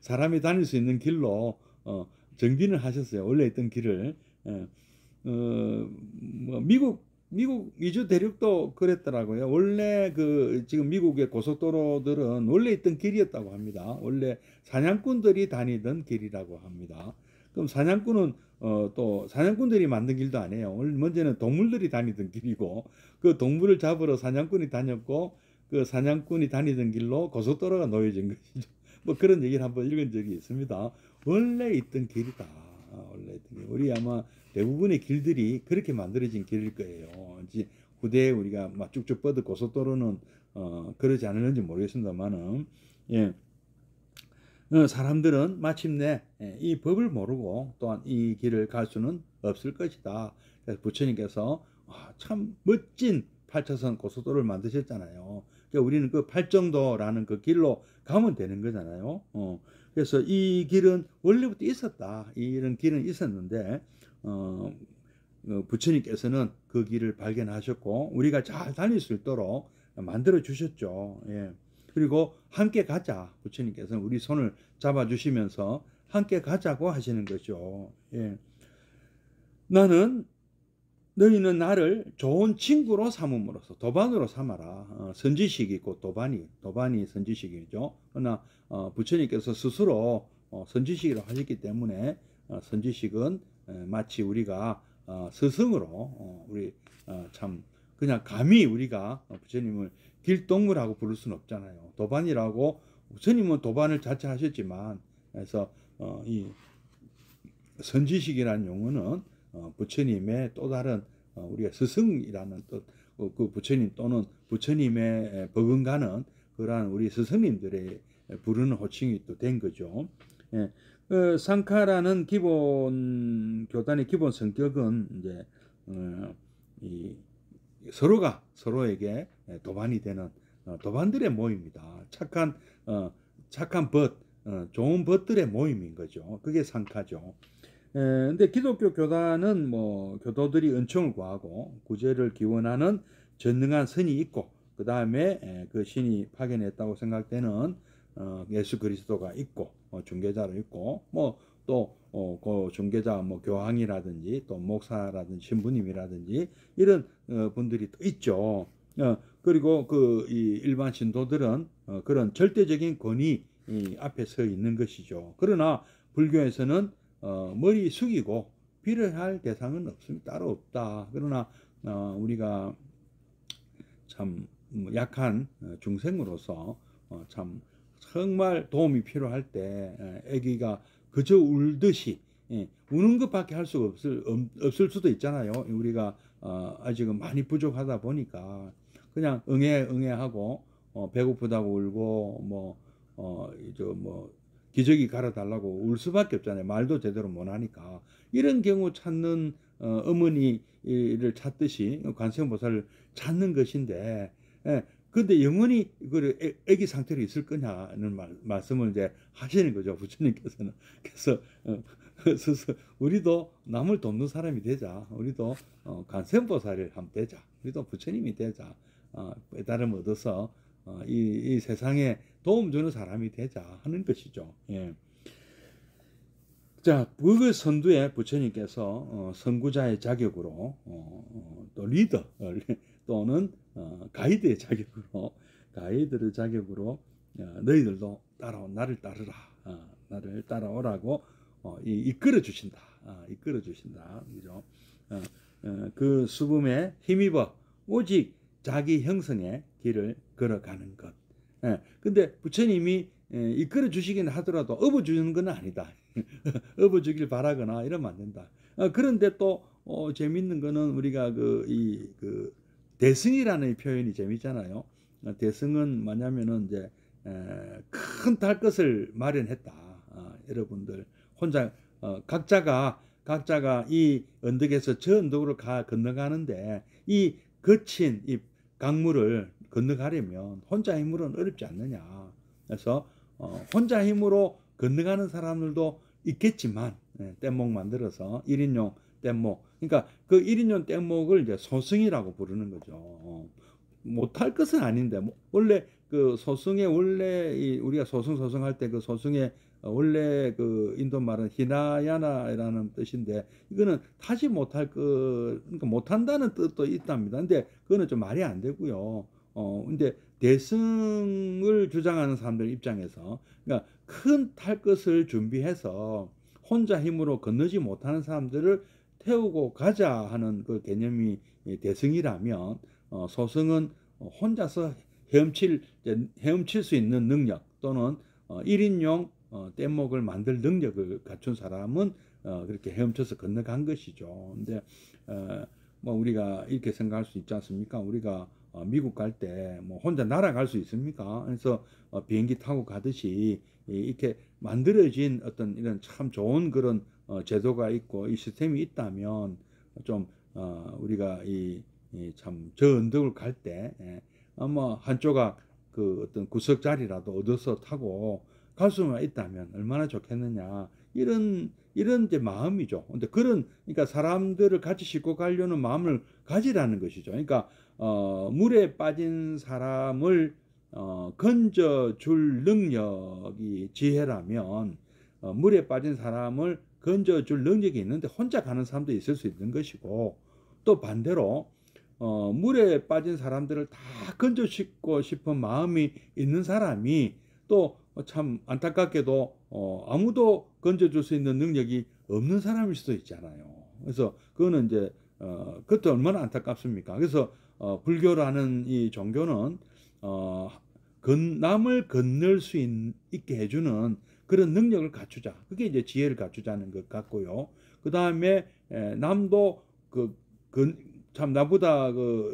사람이 다닐 수 있는 길로 정비는 하셨어요. 원래 있던 길을. 뭐 미국 미주 대륙도 그랬더라고요. 원래 그 지금 미국의 고속도로들은 원래 있던 길이었다고 합니다. 원래 사냥꾼들이 다니던 길이라고 합니다. 그럼 사냥꾼은 또 사냥꾼들이 만든 길도 아니에요. 먼저는 동물들이 다니던 길이고 그 동물을 잡으러 사냥꾼이 다녔고 그 사냥꾼이 다니던 길로 고속도로가 놓여진 것이죠. 뭐 그런 얘기를 한번 읽은 적이 있습니다. 원래 있던 길이다. 원래 있던 길. 우리 아마 대부분의 길들이 그렇게 만들어진 길일 거예요. 이제 후대에 우리가 막 쭉쭉 뻗은 고속도로는 그러지 않을는지 모르겠습니다만은 예. 사람들은 마침내 이 법을 모르고 또한 이 길을 갈 수는 없을 것이다. 그래서 부처님께서 참 멋진 8차선 고속도로를 만드셨잖아요. 그러니까 우리는 그 팔정도라는 그 길로 가면 되는 거잖아요. 그래서 이 길은 원래부터 있었다. 이런 길은 있었는데 부처님께서는 그 길을 발견하셨고 우리가 잘 다닐 수 있도록 만들어 주셨죠. 예. 그리고 함께 가자. 부처님께서는 우리 손을 잡아주시면서 함께 가자고 하시는 거죠. 예. 너희는 나를 좋은 친구로 삼음으로써 도반으로 삼아라. 선지식이 있고 도반이 선지식이죠. 그러나 부처님께서 스스로 선지식이라고 하셨기 때문에 선지식은 마치 우리가 스승으로 우리 참 그냥 감히 우리가 부처님을 길동무라고 부를 수는 없잖아요. 도반이라고 부처님은 도반을 자처하셨지만 그래서 이 선지식이라는 용어는 부처님의 또 다른 우리가 스승이라는 뜻, 그 부처님 또는 부처님의 버금가는 그러한 우리 스승님들의 부르는 호칭이 또 된 거죠. 예. 상카라는 기본 교단의 기본 성격은 이제 이 서로가 서로에게 도반이 되는 도반들의 모임이다. 착한 벗, 좋은 벗들의 모임인 거죠. 그게 상카죠. 근데 기독교 교단은 뭐 교도들이 은총을 구하고 구제를 기원하는 전능한 선이 있고 그 다음에 그 신이 파견했다고 생각되는 예수 그리스도가 있고 중개자로 있고 뭐 또 그 중개자 뭐 교황이라든지 또 목사라든지 신부님이라든지 이런 분들이 또 있죠. 그리고 그 이 일반 신도들은 그런 절대적인 권위 앞에 서 있는 것이죠. 그러나 불교에서는 머리 숙이고 빌어할 대상은 없습니다. 따로 없다. 그러나 우리가 참 약한 중생으로서 참 정말 도움이 필요할 때 아기가 그저 울듯이 우는 것밖에 할 수가 없을 수도 있잖아요. 우리가 아직은 많이 부족하다 보니까 그냥 응애하고 배고프다고 울고 뭐 기저귀 갈아달라고 울 수밖에 없잖아요. 말도 제대로 못하니까. 이런 경우 찾는 어머니를 찾듯이 관세음보살을 찾는 것인데 근데 영원히 애기 상태로 있을 거냐는 말씀을 이제 하시는 거죠. 부처님께서는. 그래서 우리도 남을 돕는 사람이 되자. 우리도 관세음보살을 한번 되자. 우리도 부처님이 되자. 깨달음 얻어서 이 세상에 도움 주는 사람이 되자 하는 것이죠. 예. 자, 그 선두에 부처님께서 선구자의 자격으로 또 리더 또는 가이드의 자격으로 너희들도 나를 따르라. 나를 따라오라고 이끌어 주신다. 그죠? 그 수금에 힘입어 오직 자기 형성의 길을 걸어가는 것. 근데 부처님이 이끌어 주시긴 하더라도 업어 주는 건 아니다. 업어 주길 바라거나 이러면 안 된다. 그런데 또 재밌는 거는 우리가 그 대승이라는 표현이 재밌잖아요. 대승은 뭐냐면은 이제 큰 탈 것을 마련했다. 여러분들 혼자 각자가 이 언덕에서 저 언덕으로 건너가는데 이 거친 이 강물을 건너가려면 혼자 힘으로는 어렵지 않느냐. 그래서 혼자 힘으로 건너가는 사람들도 있겠지만 뗏목 만들어서 1인용 뗏목. 그러니까 그 1인용 뗏목을 이제 소승이라고 부르는 거죠. 못할 것은 아닌데 원래 그 소승의 원래 우리가 소승할 때 그 소승의 원래 그 인도 말은 히나야나라는 뜻인데 이거는 타지 못할 그러니까 못한다는 뜻도 있답니다. 근데 그거는 좀 말이 안 되고요. 근데 대승을 주장하는 사람들 입장에서 그러니까 큰 탈 것을 준비해서 혼자 힘으로 건너지 못하는 사람들을 태우고 가자 하는 그 개념이 대승이라면 소승은 혼자서 헤엄칠 수 있는 능력 또는 1인용 뗏목을 만들 능력을 갖춘 사람은 그렇게 헤엄쳐서 건너간 것이죠. 근데 뭐 우리가 이렇게 생각할 수 있지 않습니까? 우리가 미국 갈 때 뭐 혼자 날아갈 수 있습니까? 그래서 비행기 타고 가듯이 이렇게 만들어진 어떤 이런 참 좋은 그런 제도가 있고 이 시스템이 있다면 좀 우리가 이 참 저 언덕을 갈 때 아마 한조각 그 어떤 구석 자리라도 얻어서 타고 갈 수만 있다면 얼마나 좋겠느냐 이런 이제 마음이죠. 근데 그러니까 사람들을 같이 싣고 가려는 마음을 가지라는 것이죠. 그러니까 물에 빠진 사람을 건져줄 능력이 지혜라면 물에 빠진 사람을 건져줄 능력이 있는데 혼자 가는 사람도 있을 수 있는 것이고 또 반대로 물에 빠진 사람들을 다 건져싣고 싶은 마음이 있는 사람이 또 참 안타깝게도 아무도 건져줄 수 있는 능력이 없는 사람일 수도 있잖아요. 그래서 그거는 이제 그것도 얼마나 안타깝습니까? 그래서 불교라는 이 종교는 남을 건널 수 있게 해주는 그런 능력을 갖추자. 그게 이제 지혜를 갖추자는 것 같고요. 그 다음에 남도 참 나보다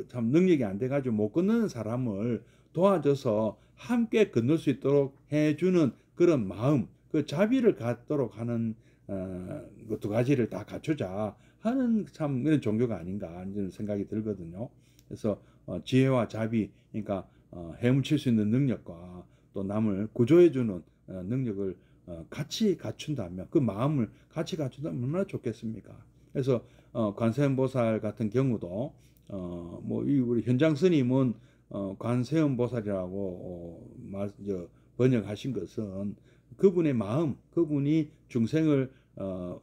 참 능력이 안 돼가지고 못 건너는 사람을 도와줘서 함께 건널 수 있도록 해주는 그런 마음, 그 자비를 갖도록 하는 그 두 가지를 다 갖추자 하는 참 이런 종교가 아닌가 이런 생각이 들거든요. 그래서 지혜와 자비, 그러니까 헤엄칠 수 있는 능력과 또 남을 구조해주는 능력을 같이 갖춘다면 그 마음을 같이 갖춘다면 얼마나 좋겠습니까? 그래서 관세음보살 같은 경우도 뭐 우리 현장 스님은 관세음보살이라고 번역하신 것은 그분의 마음, 그분이 중생을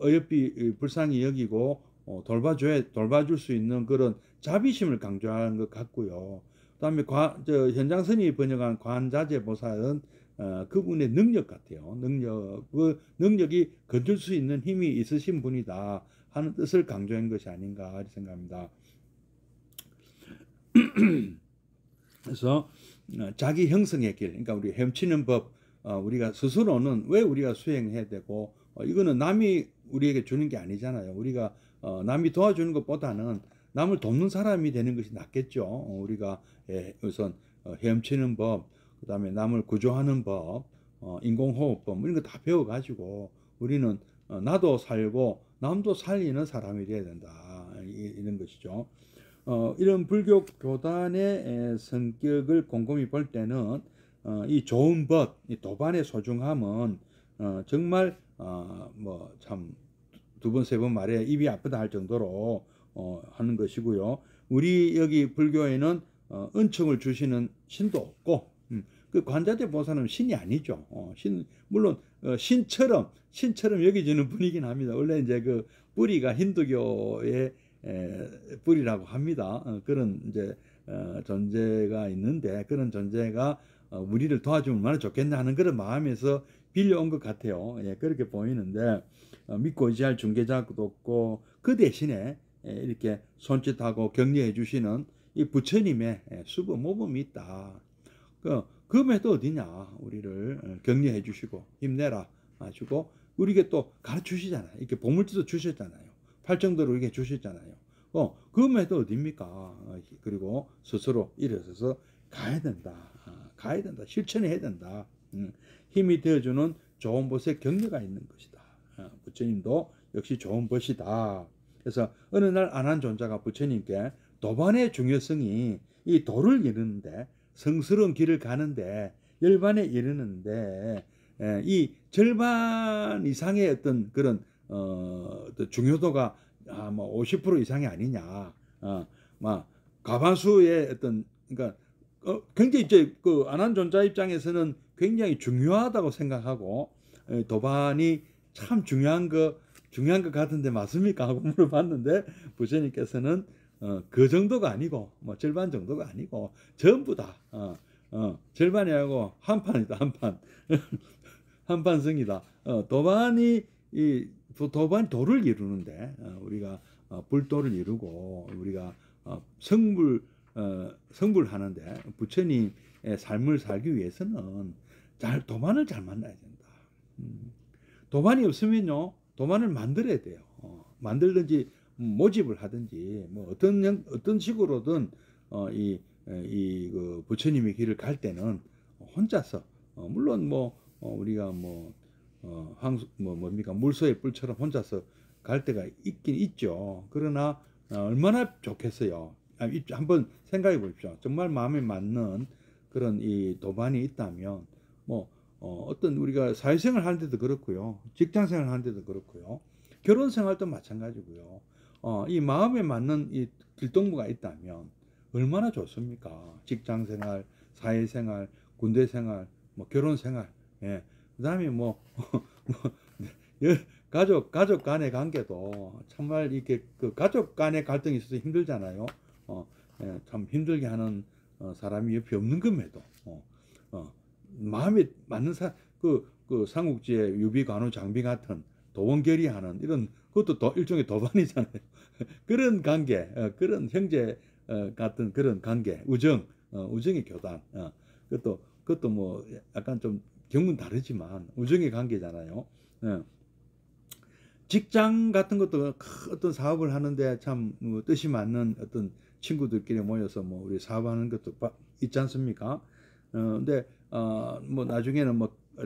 어여삐 불쌍히 여기고 돌봐줄 수 있는 그런 자비심을 강조하는 것 같고요. 그다음에 현장 스님이 번역한 관자재보살은 그분의 능력 같아요. 그 능력이 건질 수 있는 힘이 있으신 분이다 하는 뜻을 강조한 것이 아닌가 생각합니다. 그래서 자기 형성의 길, 그러니까 우리 헤엄치는 법, 우리가 스스로는 왜 우리가 수행해야 되고 이거는 남이 우리에게 주는 게 아니잖아요. 우리가 남이 도와주는 것보다는 남을 돕는 사람이 되는 것이 낫겠죠. 우리가 우선 헤엄치는 법, 그 다음에 남을 구조하는 법, 인공호흡법 이런 거 다 배워가지고 우리는 나도 살고 남도 살리는 사람이 되어야 된다 이런 것이죠. 이런 불교 교단의 성격을 곰곰이 볼 때는 이 좋은 법, 이 도반의 소중함은 정말 뭐 참 두 번 세 번 말해 입이 아프다 할 정도로 하는 것이고요. 우리 여기 불교에는 은총을 주시는 신도 없고 그 관자재 보살은 신이 아니죠. 물론 신처럼 여겨지는 분이긴 합니다. 원래 이제 그 뿌리가 힌두교의 뿌리라고 합니다. 그런 이제 존재가 있는데 그런 존재가 우리를 도와주면 얼마나 좋겠나 하는 그런 마음에서 빌려온 것 같아요. 그렇게 보이는데 믿고 의지할 중개자도 없고 그 대신에 이렇게 손짓하고 격려해 주시는 이 부처님의 수고 모범이 있다. 그럼에도 어디냐 우리를 격려해 주시고 힘내라 하시고 우리에게 또 가르치시잖아요. 이렇게 보물지도 주셨잖아요. 팔정도로 이렇게 주셨잖아요. 그럼에도 어딥니까? 그리고 스스로 일어서서 가야 된다. 실천해야 된다. 힘이 되어주는 좋은 벗의 격려가 있는 것이다. 부처님도 역시 좋은 벗이다. 그래서 어느 날 안한 존자가 부처님께 도반의 중요성이 이 도를 이루는데 성스러운 길을 가는데 열반에 이르는데 이 절반 이상의 어떤 그런 중요도가 뭐 50% 이상이 아니냐. 과반수의 어떤 그러니까 굉장히 이제 그 안한존자 입장에서는 굉장히 중요하다고 생각하고 도반이 참 중요한 것 같은데 맞습니까? 하고 물어봤는데 부처님께서는 그 정도가 아니고 뭐 절반 정도가 아니고 전부 다 절반이 아니고 한 판이다 한 판. 한판승이다. 도반이 도반 도를 이루는데 우리가 불도를 이루고 우리가 성불하는데 부처님의 삶을 살기 위해서는 도반을 잘 만나야 된다. 도반이 없으면요, 도반을 만들어야 돼요. 만들든지 모집을 하든지 뭐 어떤 식으로든 그 부처님의 길을 갈 때는 혼자서 물론 뭐 우리가 뭡니까 물소의 뿔처럼 혼자서 갈 때가 있긴 있죠. 그러나 얼마나 좋겠어요. 한번 생각해 보십시오. 정말 마음에 맞는 그런 이 도반이 있다면 어떤 우리가 사회생활 하는데도 그렇고요, 직장생활 하는데도 그렇고요, 결혼생활도 마찬가지고요. 이 마음에 맞는 이 길동무가 있다면 얼마나 좋습니까? 직장생활, 사회생활, 군대생활, 결혼생활, 예. 그다음에 가족 간의 관계도 정말 이렇게 그 가족 간의 갈등이 있어서 힘들잖아요. 참 힘들게 하는 사람이 옆에 없는 것에도 마음에 맞는 그 삼국지의 유비, 관우, 장비 같은 도원결의하는 이런 그것도 일종의 도반이잖아요. 그런 관계, 그런 형제 같은 그런 관계, 우정의 교단. 그것도 뭐 약간 좀 경우는 다르지만 우정의 관계잖아요. 직장 같은 것도 어떤 사업을 하는데 참 뜻이 맞는 어떤 친구들끼리 모여서 우리 사업하는 것도 있지 않습니까? 근데 뭐 나중에는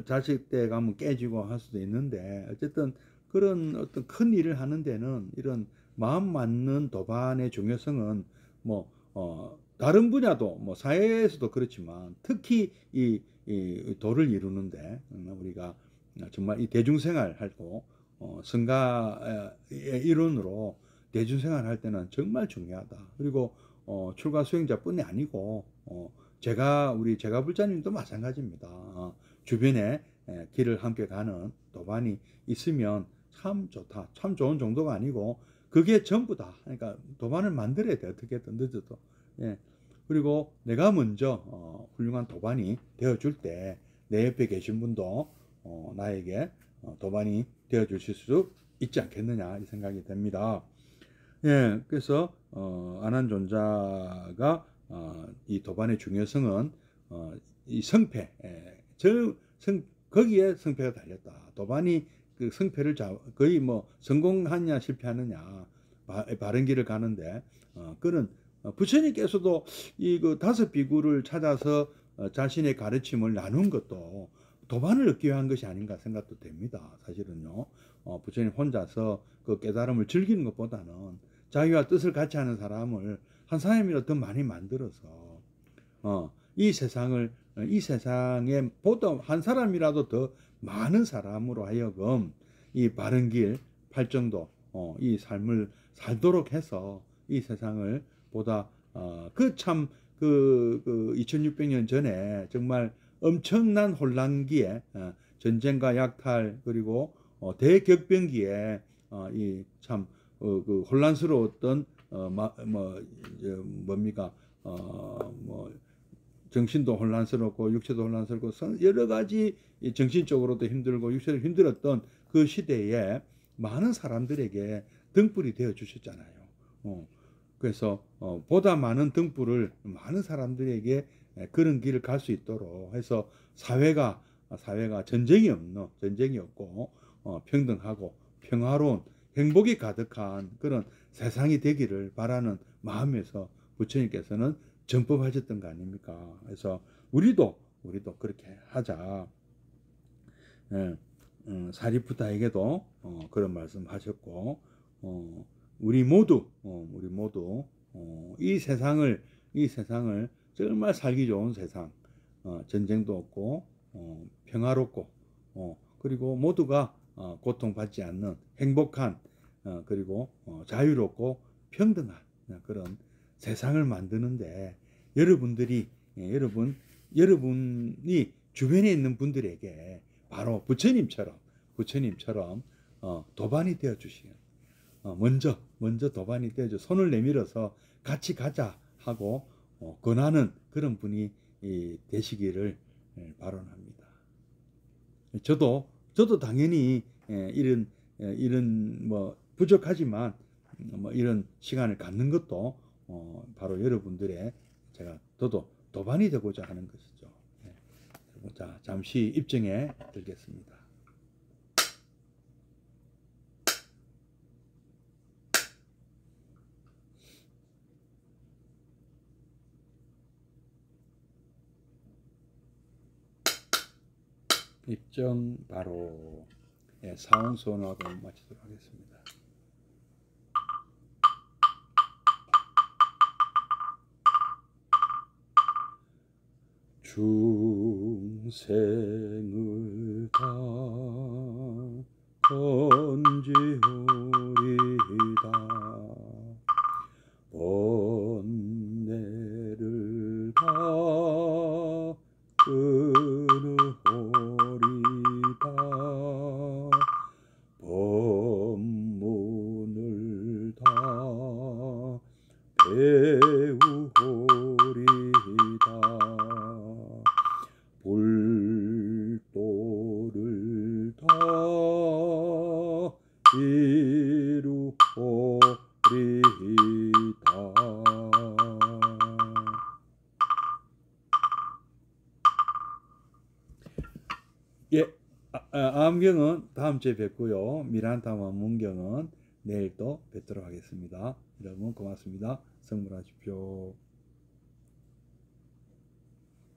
자식 때 가면 깨지고 할 수도 있는데 어쨌든 그런 어떤 큰 일을 하는 데는 이런 마음 맞는 도반의 중요성은 다른 분야도 사회에서도 그렇지만 특히 이 도를 이루는데 우리가 정말 이 대중생활 할고 성가의 일원으로 대중생활 할 때는 정말 중요하다. 그리고 출가 수행자뿐이 아니고 우리 제가불자님도 마찬가지입니다. 주변에 길을 함께 가는 도반이 있으면 참 좋다. 참 좋은 정도가 아니고 그게 전부다. 그러니까 도반을 만들어야 돼. 어떻게든 늦어도. 예. 그리고 내가 먼저 훌륭한 도반이 되어줄 때 내 옆에 계신 분도 나에게 도반이 되어주실 수 있지 않겠느냐 이 생각이 됩니다. 예, 그래서 안한존자가 이 도반의 중요성은 이 성패, 거기에 성패가 달렸다. 도반이 그 성패를 거의 성공하느냐 실패하느냐 바른 길을 가는데 그는 부처님께서도 이 그 다섯 비구를 찾아서 자신의 가르침을 나눈 것도 도반을 얻기 위한 것이 아닌가 생각도 됩니다. 사실은요. 부처님 혼자서 그 깨달음을 즐기는 것보다는 자기와 뜻을 같이 하는 사람을 한 사람이라도 더 많이 만들어서 이 세상에 보다 한 사람이라도 더 많은 사람으로 하여금 이 바른 길, 팔정도 이 삶을 살도록 해서 이 세상을 보다 그 2600년 전에 정말 엄청난 혼란기에 전쟁과 약탈 그리고 대격변기에 이 참 그 혼란스러웠던 정신도 혼란스럽고 육체도 혼란스럽고 여러 가지 정신적으로도 힘들고 육체도 힘들었던 그 시대에 많은 사람들에게 등불이 되어 주셨잖아요. 그래서 보다 많은 등불을 많은 사람들에게 그런 길을 갈 수 있도록 해서 사회가 전쟁이 없고 평등하고 평화로운 행복이 가득한 그런 세상이 되기를 바라는 마음에서 부처님께서는 전법하셨던 거 아닙니까? 그래서 우리도 그렇게 하자. 사리푸타에게도 그런 말씀하셨고 우리 모두 이 세상을 정말 살기 좋은 세상, 전쟁도 없고 평화롭고 그리고 모두가 고통받지 않는 행복한 그리고 자유롭고 평등한 그런 세상을 만드는데 여러분들이 여러분이 주변에 있는 분들에게 바로 부처님처럼 도반이 되어 주시는, 먼저 도반이 되어줘 손을 내밀어서 같이 가자 하고 권하는 그런 분이 되시기를 발언합니다. 저도 당연히 이런 뭐 부족하지만 뭐 이런 시간을 갖는 것도 바로 여러분들의 저도 도반이 되고자 하는 것이죠. 자, 잠시 입증해 드리겠습니다. 입증 바로. 사홍선하고 마치도록 하겠습니다. 중생을 다 건지오리다. 번뇌를 다 끊으오리다. 법문을 다 배우오리다. 불도를 다 이루오리다. 예, 암경은 다음 주에 뵙고요. 미란타마 문경은 내일 또 뵙도록 하겠습니다. 여러분 고맙습니다. 성불하십시오.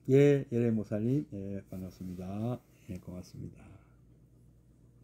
예, 예레모살님, 예, 반갑습니다. 예, 고맙습니다.